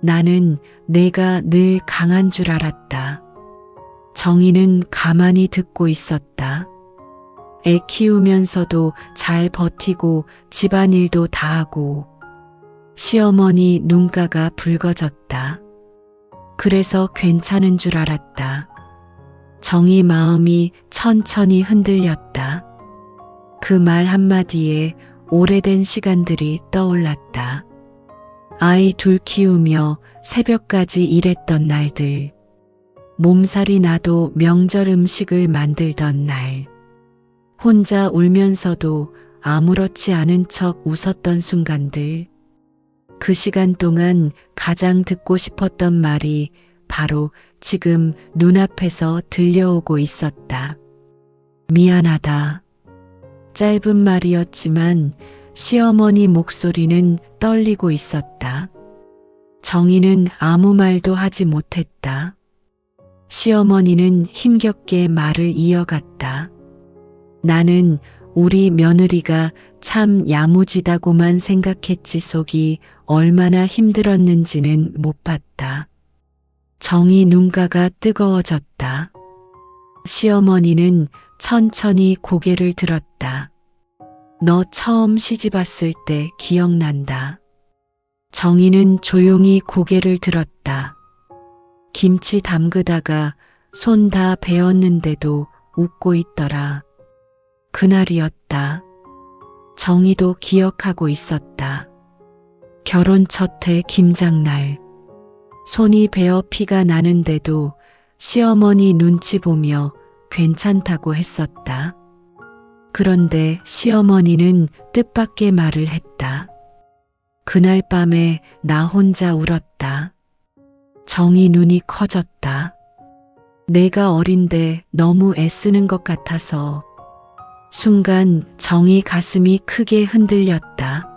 나는 내가 늘 강한 줄 알았다. 정희는 가만히 듣고 있었다. 애 키우면서도 잘 버티고 집안일도 다 하고. 시어머니 눈가가 붉어졌다. 그래서 괜찮은 줄 알았다. 정희 마음이 천천히 흔들렸다. 그 말 한마디에 오래된 시간들이 떠올랐다. 아이 둘 키우며 새벽까지 일했던 날들. 몸살이 나도 명절 음식을 만들던 날. 혼자 울면서도 아무렇지 않은 척 웃었던 순간들. 그 시간 동안 가장 듣고 싶었던 말이 바로 지금 눈앞에서 들려오고 있었다. 미안하다. 짧은 말이었지만 시어머니 목소리는 떨리고 있었다. 정희는 아무 말도 하지 못했다. 시어머니는 힘겹게 말을 이어갔다. 나는 우리 며느리가 참 야무지다고만 생각했지 속이 얼마나 힘들었는지는 못 봤다. 정희 눈가가 뜨거워졌다. 시어머니는 천천히 고개를 들었다. 너 처음 시집 왔을 때 기억난다. 정희는 조용히 고개를 들었다. 김치 담그다가 손 다 베었는데도 웃고 있더라. 그날이었다. 정희도 기억하고 있었다. 결혼 첫해 김장날. 손이 베어 피가 나는데도 시어머니 눈치 보며 괜찮다고 했었다. 그런데 시어머니는 뜻밖의 말을 했다. 그날 밤에 나 혼자 울었다. 정희 눈이 커졌다. 내가 어린데 너무 애쓰는 것 같아서. 순간 정희 가슴이 크게 흔들렸다.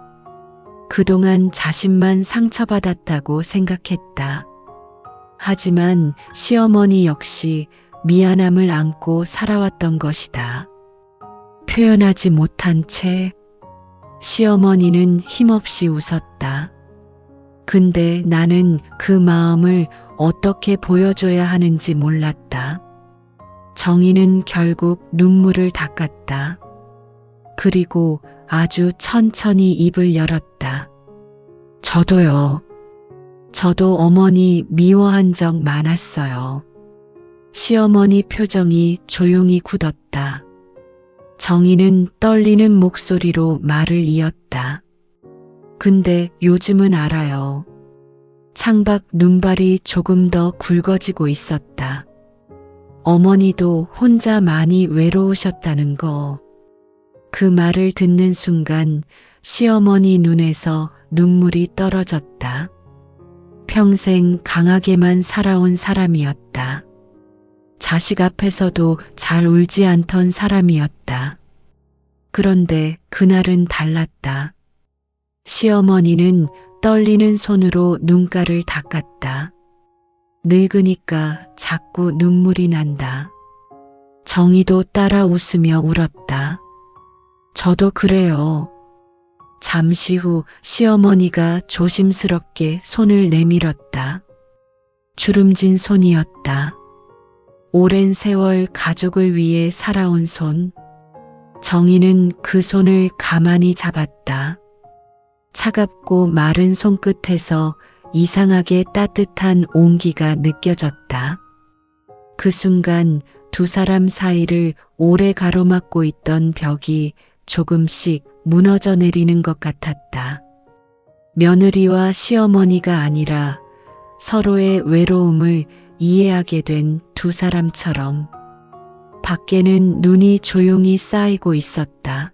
그동안 자신만 상처받았다고 생각했다. 하지만 시어머니 역시 미안함을 안고 살아왔던 것이다. 표현하지 못한 채 시어머니는 힘없이 웃었다. 근데 나는 그 마음을 어떻게 보여줘야 하는지 몰랐다. 정희는 결국 눈물을 닦았다. 그리고 아주 천천히 입을 열었다. 저도요. 저도 어머니 미워한 적 많았어요. 시어머니 표정이 조용히 굳었다. 정희는 떨리는 목소리로 말을 이었다. 근데 요즘은 알아요. 창밖 눈발이 조금 더 굵어지고 있었다. 어머니도 혼자 많이 외로우셨다는 거. 그 말을 듣는 순간 시어머니 눈에서 눈물이 떨어졌다. 평생 강하게만 살아온 사람이었다. 자식 앞에서도 잘 울지 않던 사람이었다. 그런데 그날은 달랐다. 시어머니는 떨리는 손으로 눈가를 닦았다. 늙으니까 자꾸 눈물이 난다. 정희도 따라 웃으며 울었다. 저도 그래요. 잠시 후 시어머니가 조심스럽게 손을 내밀었다. 주름진 손이었다. 오랜 세월 가족을 위해 살아온 손. 정희는 그 손을 가만히 잡았다. 차갑고 마른 손끝에서 이상하게 따뜻한 온기가 느껴졌다. 그 순간 두 사람 사이를 오래 가로막고 있던 벽이 조금씩 무너져 내리는 것 같았다. 며느리와 시어머니가 아니라 서로의 외로움을 이해하게 된 두 사람처럼. 밖에는 눈이 조용히 쌓이고 있었다.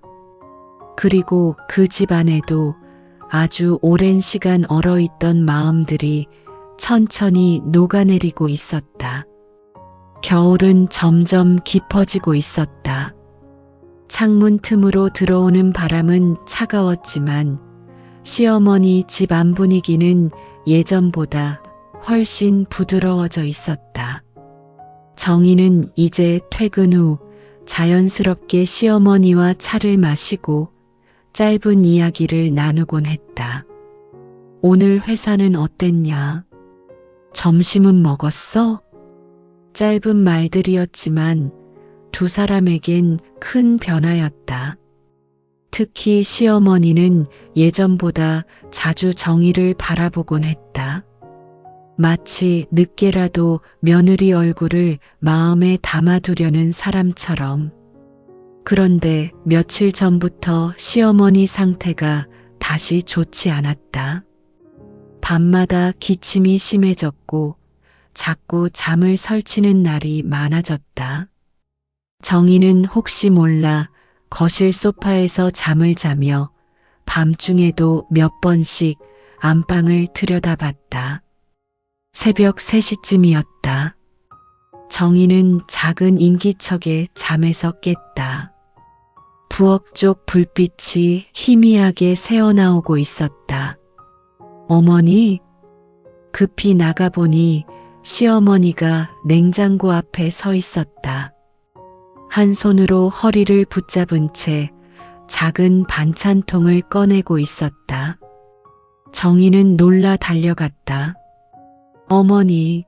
그리고 그 집 안에도 아주 오랜 시간 얼어있던 마음들이 천천히 녹아내리고 있었다. 겨울은 점점 깊어지고 있었다. 창문 틈으로 들어오는 바람은 차가웠지만 시어머니 집 안 분위기는 예전보다 훨씬 부드러워져 있었다. 정희는 이제 퇴근 후 자연스럽게 시어머니와 차를 마시고 짧은 이야기를 나누곤 했다. 오늘 회사는 어땠냐? 점심은 먹었어? 짧은 말들이었지만 두 사람에겐 큰 변화였다. 특히 시어머니는 예전보다 자주 정희를 바라보곤 했다. 마치 늦게라도 며느리 얼굴을 마음에 담아두려는 사람처럼. 그런데 며칠 전부터 시어머니 상태가 다시 좋지 않았다. 밤마다 기침이 심해졌고 자꾸 잠을 설치는 날이 많아졌다. 정희는 혹시 몰라 거실 소파에서 잠을 자며 밤중에도 몇 번씩 안방을 들여다봤다. 새벽 3시쯤이었다. 정희는 작은 인기척에 잠에서 깼다. 부엌 쪽 불빛이 희미하게 새어나오고 있었다. 어머니? 급히 나가보니 시어머니가 냉장고 앞에 서 있었다. 한 손으로 허리를 붙잡은 채 작은 반찬통을 꺼내고 있었다. 정희는 놀라 달려갔다. 어머니,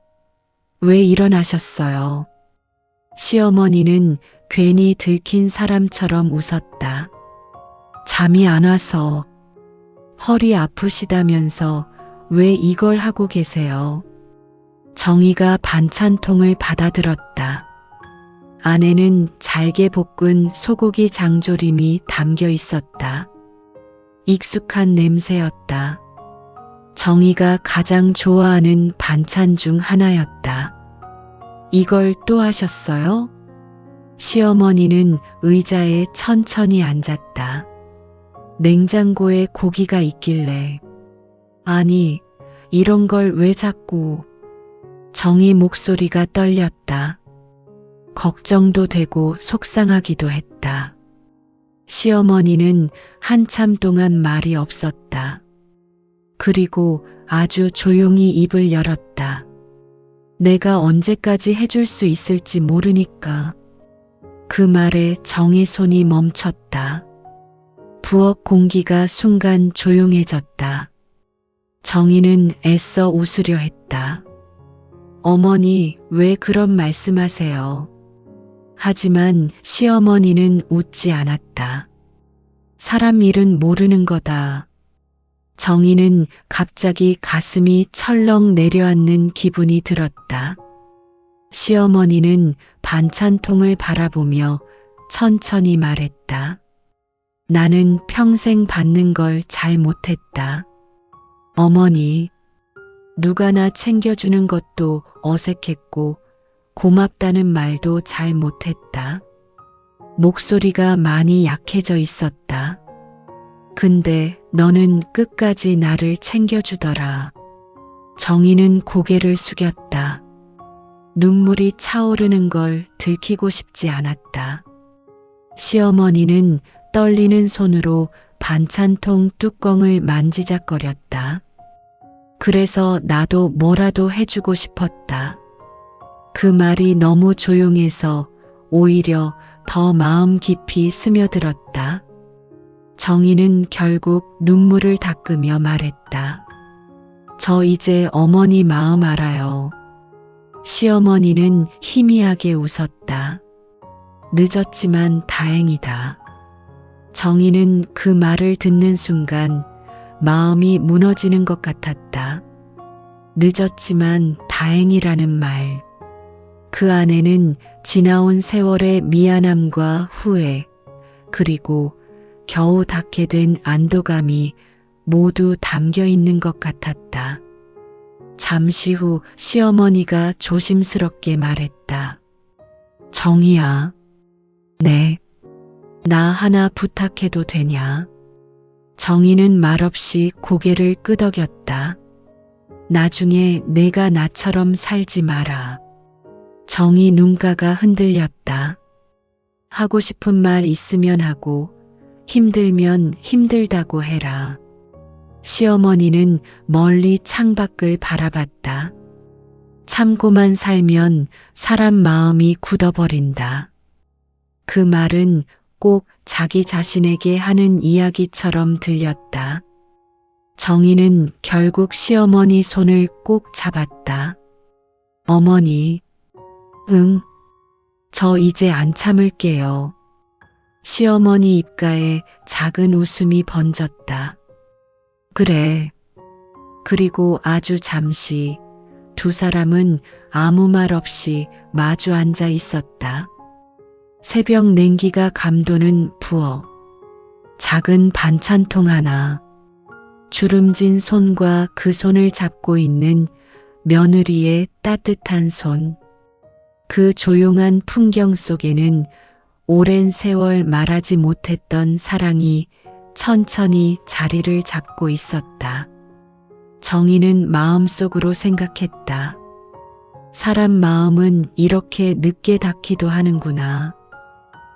왜 일어나셨어요? 시어머니는 괜히 들킨 사람처럼 웃었다. 잠이 안 와서. 허리 아프시다면서 왜 이걸 하고 계세요? 정희가 반찬통을 받아들었다. 안에는 잘게 볶은 소고기 장조림이 담겨 있었다. 익숙한 냄새였다. 정희가 가장 좋아하는 반찬 중 하나였다. 이걸 또 하셨어요? 시어머니는 의자에 천천히 앉았다. 냉장고에 고기가 있길래. 아니, 이런 걸 왜 자꾸. 정희 목소리가 떨렸다. 걱정도 되고 속상하기도 했다. 시어머니는 한참 동안 말이 없었다. 그리고 아주 조용히 입을 열었다. 내가 언제까지 해줄 수 있을지 모르니까. 그 말에 정의 손이 멈췄다. 부엌 공기가 순간 조용해졌다. 정희는 애써 웃으려 했다. 어머니, 왜 그런 말씀하세요? 하지만 시어머니는 웃지 않았다. 사람 일은 모르는 거다. 정희는 갑자기 가슴이 철렁 내려앉는 기분이 들었다. 시어머니는 반찬통을 바라보며 천천히 말했다. 나는 평생 받는 걸 잘 못했다. 어머니, 누가 나 챙겨주는 것도 어색했고 고맙다는 말도 잘 못했다. 목소리가 많이 약해져 있었다. 근데 너는 끝까지 나를 챙겨주더라. 정희는 고개를 숙였다. 눈물이 차오르는 걸 들키고 싶지 않았다. 시어머니는 떨리는 손으로 반찬통 뚜껑을 만지작거렸다. 그래서 나도 뭐라도 해주고 싶었다. 그 말이 너무 조용해서 오히려 더 마음 깊이 스며들었다. 정희는 결국 눈물을 닦으며 말했다. 저 이제 어머니 마음 알아요. 시어머니는 희미하게 웃었다. 늦었지만 다행이다. 정희는 그 말을 듣는 순간 마음이 무너지는 것 같았다. 늦었지만 다행이라는 말. 그 안에는 지나온 세월의 미안함과 후회, 그리고 겨우 닿게 된 안도감이 모두 담겨 있는 것 같았다. 잠시 후 시어머니가 조심스럽게 말했다. 정희야, 네, 나 하나 부탁해도 되냐? 정희는 말없이 고개를 끄덕였다. 나중에 내가 나처럼 살지 마라. 정희 눈가가 흔들렸다. 하고 싶은 말 있으면 하고 힘들면 힘들다고 해라. 시어머니는 멀리 창밖을 바라봤다. 참고만 살면 사람 마음이 굳어버린다. 그 말은 꼭 자기 자신에게 하는 이야기처럼 들렸다. 정희는 결국 시어머니 손을 꼭 잡았다. 어머니, 응, 저 이제 안 참을게요. 시어머니 입가에 작은 웃음이 번졌다. 그래. 그리고 아주 잠시 두 사람은 아무 말 없이 마주 앉아 있었다. 새벽 냉기가 감도는 부엌. 작은 반찬통 하나. 주름진 손과 그 손을 잡고 있는 며느리의 따뜻한 손. 그 조용한 풍경 속에는 오랜 세월 말하지 못했던 사랑이 천천히 자리를 잡고 있었다. 정희는 마음속으로 생각했다. 사람 마음은 이렇게 늦게 닿기도 하는구나.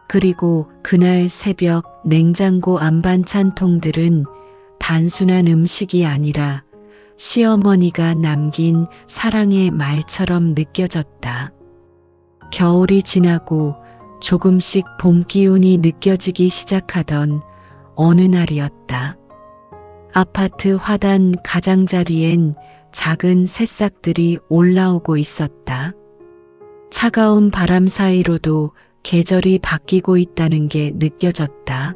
그리고 그날 새벽 냉장고 안반찬통들은 단순한 음식이 아니라 시어머니가 남긴 사랑의 말처럼 느껴졌다. 겨울이 지나고 조금씩 봄 기운이 느껴지기 시작하던 어느 날이었다. 아파트 화단 가장자리엔 작은 새싹들이 올라오고 있었다. 차가운 바람 사이로도 계절이 바뀌고 있다는 게 느껴졌다.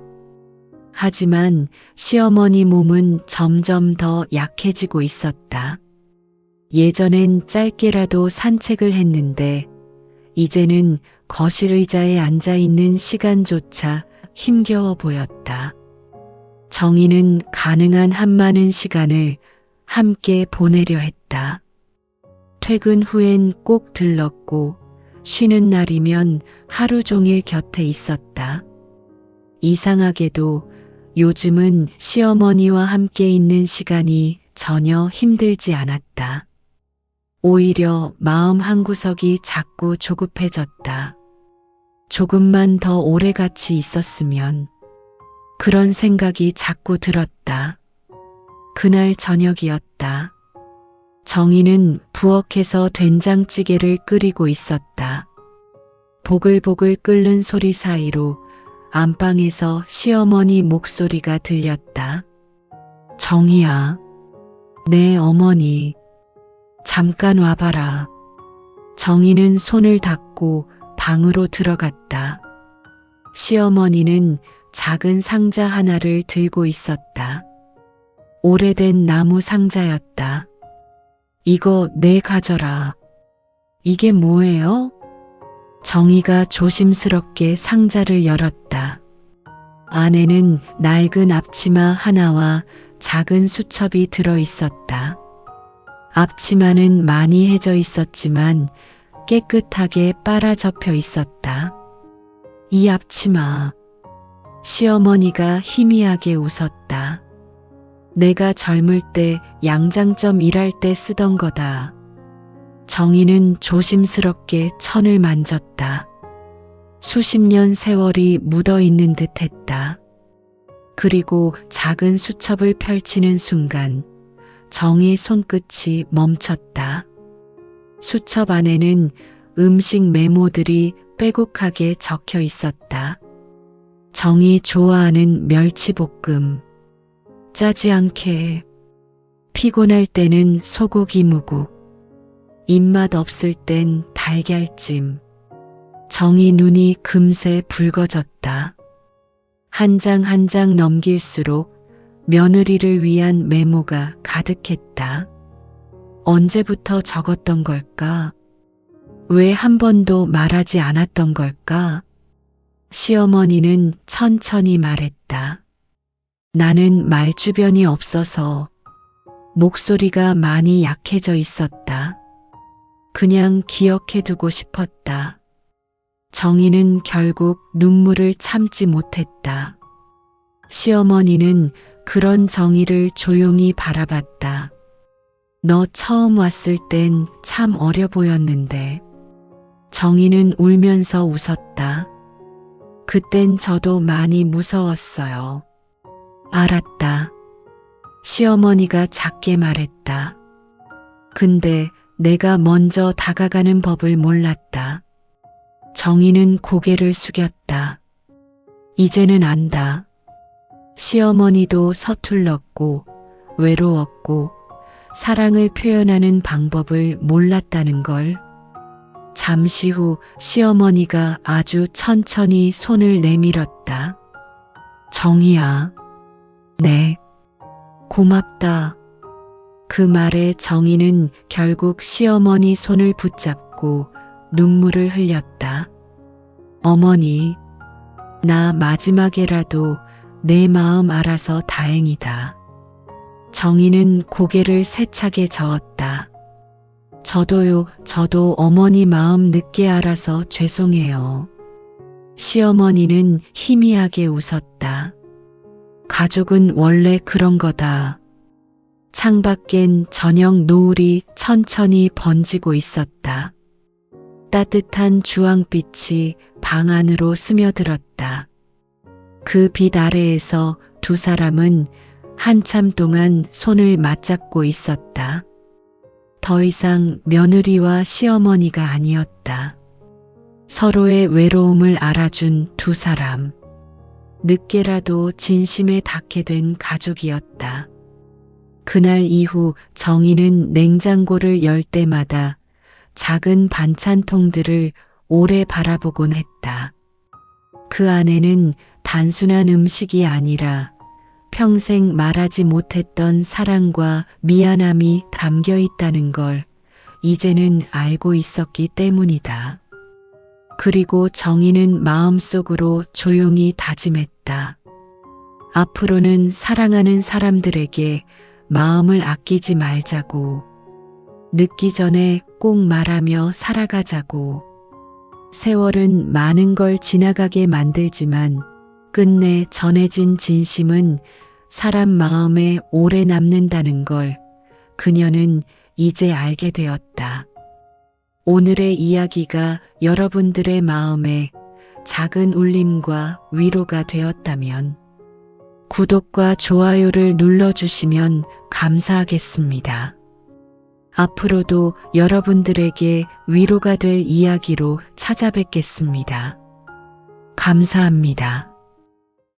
하지만 시어머니 몸은 점점 더 약해지고 있었다. 예전엔 짧게라도 산책을 했는데 이제는 거실 의자에 앉아 있는 시간조차 힘겨워 보였다. 정희는 가능한 한 많은 시간을 함께 보내려 했다. 퇴근 후엔 꼭 들렀고 쉬는 날이면 하루 종일 곁에 있었다. 이상하게도 요즘은 시어머니와 함께 있는 시간이 전혀 힘들지 않았다. 오히려 마음 한구석이 자꾸 조급해졌다. 조금만 더 오래 같이 있었으면. 그런 생각이 자꾸 들었다. 그날 저녁이었다. 정희는 부엌에서 된장찌개를 끓이고 있었다. 보글보글 끓는 소리 사이로 안방에서 시어머니 목소리가 들렸다. 정희야, 네 어머니, 잠깐 와봐라. 정희는 손을 닦고 방으로 들어갔다. 시어머니는 작은 상자 하나를 들고 있었다. 오래된 나무 상자였다. 이거 내 가져라. 이게 뭐예요? 정희가 조심스럽게 상자를 열었다. 안에는 낡은 앞치마 하나와 작은 수첩이 들어 있었다. 앞치마는 많이 해져 있었지만 깨끗하게 빨아접혀 있었다. 이 앞치마. 시어머니가 희미하게 웃었다. 내가 젊을 때 양장점 일할 때 쓰던 거다. 정희는 조심스럽게 천을 만졌다. 수십 년 세월이 묻어 있는 듯 했다. 그리고 작은 수첩을 펼치는 순간 정희의 손끝이 멈췄다. 수첩 안에는 음식 메모들이 빼곡하게 적혀 있었다. 정희 좋아하는 멸치볶음, 짜지 않게, 피곤할 때는 소고기 무국, 입맛 없을 땐 달걀찜. 정희 눈이 금세 붉어졌다. 한 장 한 장 넘길수록 며느리를 위한 메모가 가득했다. 언제부터 적었던 걸까? 왜 한 번도 말하지 않았던 걸까? 시어머니는 천천히 말했다. 나는 말주변이 없어서 목소리가 많이 약해져 있었다. 그냥 기억해두고 싶었다. 정희는 결국 눈물을 참지 못했다. 시어머니는 그런 정희를 조용히 바라봤다. 너 처음 왔을 땐 참 어려 보였는데. 정희는 울면서 웃었다. 그땐 저도 많이 무서웠어요. 알았다. 시어머니가 작게 말했다. 근데 내가 먼저 다가가는 법을 몰랐다. 정희는 고개를 숙였다. 이제는 안다. 시어머니도 서툴렀고 외로웠고 사랑을 표현하는 방법을 몰랐다는 걸. 잠시 후 시어머니가 아주 천천히 손을 내밀었다. 정희야. 네. 고맙다. 그 말에 정희는 결국 시어머니 손을 붙잡고 눈물을 흘렸다. 어머니, 나 마지막에라도 내 마음 알아서 다행이다. 정희는 고개를 세차게 저었다. 저도 어머니 마음 늦게 알아서 죄송해요. 시어머니는 희미하게 웃었다. 가족은 원래 그런 거다. 창밖엔 저녁 노을이 천천히 번지고 있었다. 따뜻한 주황빛이 방 안으로 스며들었다. 그 빛 아래에서 두 사람은 한참 동안 손을 맞잡고 있었다. 더 이상 며느리와 시어머니가 아니었다. 서로의 외로움을 알아준 두 사람. 늦게라도 진심에 닿게 된 가족이었다. 그날 이후 정희는 냉장고를 열 때마다 작은 반찬통들을 오래 바라보곤 했다. 그 안에는 단순한 음식이 아니라 평생 말하지 못했던 사랑과 미안함이 담겨 있다는 걸 이제는 알고 있었기 때문이다. 그리고 정희는 마음속으로 조용히 다짐했다. 앞으로는 사랑하는 사람들에게 마음을 아끼지 말자고. 늦기 전에 꼭 말하며 살아가자고. 세월은 많은 걸 지나가게 만들지만 끝내 전해진 진심은 사람 마음에 오래 남는다는 걸 그녀는 이제 알게 되었다. 오늘의 이야기가 여러분들의 마음에 작은 울림과 위로가 되었다면 구독과 좋아요를 눌러주시면 감사하겠습니다. 앞으로도 여러분들에게 위로가 될 이야기로 찾아뵙겠습니다. 감사합니다.